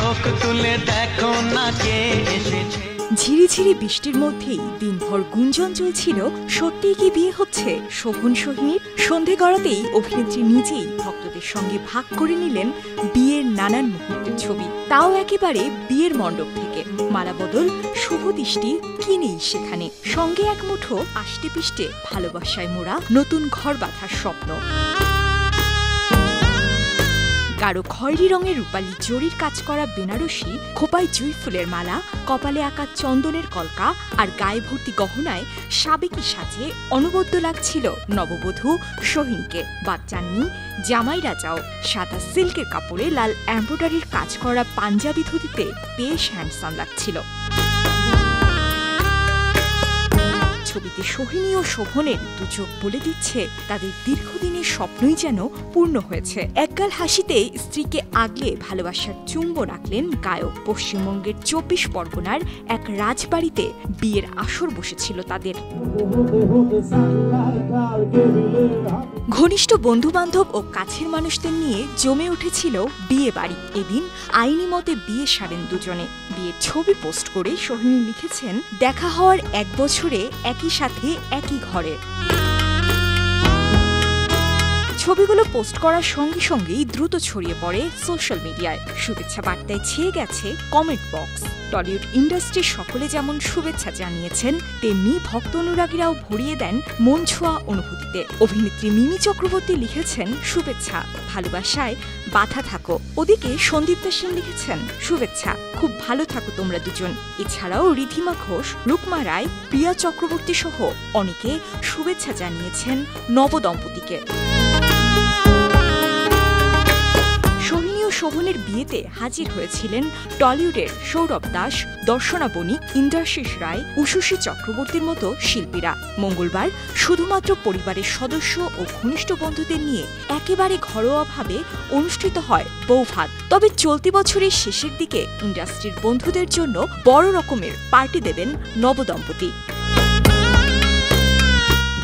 চোখ তুলে দেখো না কে এসেছে। ঝিরিঝিরি বৃষ্টির মধ্যেই দিনভর গুঞ্জন চলছিল সত্যিই কি বিয়ে হচ্ছে শোভন সোহিনীর। সন্ধে গড়াতেই অভিনেত্রী নিজেই ভক্তদের সঙ্গে ভাগ করে নিলেন বিয়ের নানান মুহূর্তের ছবি, তাও একেবারে বিয়ের মণ্ডপ থেকে। মালাবদল, শুভ দৃষ্টি কি নেই সেখানে, সঙ্গে এক মুঠো আষ্টে পিষ্টে ভালোবাসায় মোড়া নতুন ঘর বাঁধার স্বপ্ন। গাঢ় খয়েরি রঙের রূপালী জরির কাজ করা বেনারসি, খোপায় জুঁই ফুলের মালা, কপালে আঁকা চন্দনের কলকা আর গায়ে ভর্তি গহনায় সাবেকি সাজে অনবদ্য লাগছিল নববধূ সোহিনীকে। বাদ যাননি জামাই রাজাও। সাদা সিল্কের কাপড়ে লাল এমব্রয়ডারির কাজ করা পাঞ্জাবি ধুতিতে বেশ হ্যান্ডসাম লাগছিল। ছবিতে সোহিনী ও শোভনের দু চোখ বলে দিচ্ছে তাদের দীর্ঘদিনের স্বপ্নই যেন পূর্ণ হয়েছে। একগাল হাসিতে স্ত্রীকে আগলে ভালোবাসার চুম্বন আঁকলেন গায়ক। পশ্চিমবঙ্গের 24 পরগনার এক রাজবাড়িতে বিয়ের আসর বসেছিল তাদের। ঘনিষ্ঠ বন্ধু বান্ধব ও কাছের মানুষদের নিয়ে জমে উঠেছিল বিয়ে বাড়ি। এদিন আইনি মতে বিয়ে সারেন দুজনে। বিয়ের ছবি পোস্ট করে সোহিনী লিখেছেন, দেখা হওয়ার 1 বছরে একই সাথে একই ঘরে। ছবিগুলো পোস্ট করার সঙ্গে সঙ্গেই দ্রুত ছড়িয়ে পড়ে সোশ্যাল মিডিয়ায়। শুভেচ্ছা বার্তায় ছেয়ে গেছে কমেন্ট বক্স। টলিউড ইন্ডাস্ট্রির সকলে যেমন শুভেচ্ছা জানিয়েছেন, তেমনি ভক্ত অনুরাগীরাও ভরিয়ে দেন মন ছোঁয়া অনুভূতিতে। অভিনেত্রী মিমি চক্রবর্তী লিখেছেন, শুভেচ্ছা, ভালোবাসায় বাধা থাকো। ওদিকে সন্দীপ্তা সেন লিখেছেন, শুভেচ্ছা, খুব ভালো থাকো তোমরা দুজন। এছাড়াও ঋধিমা ঘোষ, রুকমা রায়, প্রিয়া চক্রবর্তী সহ অনেকে শুভেচ্ছা জানিয়েছেন নবদম্পতিকে। সোহিনী ও শোভনের বিয়েতে হাজির হয়েছিলেন টলিউডের সৌরভ দাস, দর্শনা বণিক, ইন্দ্রাশিস রায়, উষসী চক্রবর্তীর মতো শিল্পীরা। মঙ্গলবার শুধুমাত্র পরিবারের সদস্য ও ঘনিষ্ঠ বন্ধুদের নিয়ে একেবারে ঘরোয়াভাবে অনুষ্ঠিত হয় বৌভাত। তবে চলতি বছরের শেষের দিকে ইন্ডাস্ট্রির বন্ধুদের জন্য বড় রকমের পার্টি দেবেন নবদম্পতি।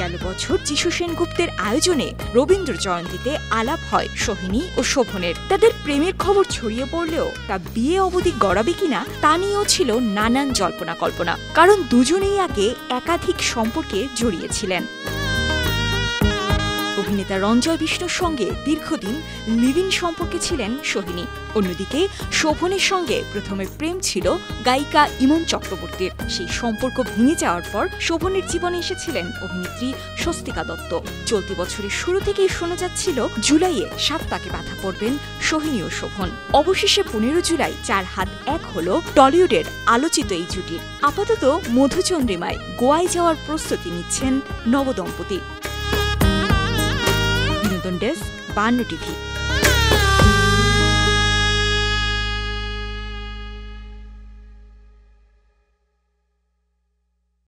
গেল বছর যিশু সেনগুপ্তের আয়োজনে রবীন্দ্র জয়ন্তীতে আলাপ হয় সোহিনী ও শোভনের। তাদের প্রেমের খবর ছড়িয়ে পড়লেও তা বিয়ে অবধি গড়াবে কিনা তা নিয়েও ছিল নানান জল্পনা কল্পনা, কারণ দুজনেই আগে একাধিক সম্পর্কে জড়িয়েছিলেন। অভিনেতা রঞ্জয় বিষ্ণুর সঙ্গে দীর্ঘদিন লিভ ইন সম্পর্কে ছিলেন সোহিনী। অন্যদিকে শোভনের সঙ্গে প্রথমে প্রেম ছিল গায়িকা ইমন চক্রবর্তীর। সেই সম্পর্ক ভেঙে যাওয়ার পর শোভনের জীবনে এসেছিলেন অভিনেত্রী স্বস্তিকা দত্ত। চলতি বছরের শুরু থেকেই শোনা যাচ্ছিল জুলাইয়ে 7 পাকে বাধা পড়বেন সোহিনী ও শোভন। অবশেষে 15 জুলাই 4 হাত 1 হল টলিউডের আলোচিত এই জুটির। আপাতত মধুচন্দ্রিমায় গোয়ায় যাওয়ার প্রস্তুতি নিচ্ছেন নবদম্পতি। বিনোদন ডেস্ক, 52 টিভি।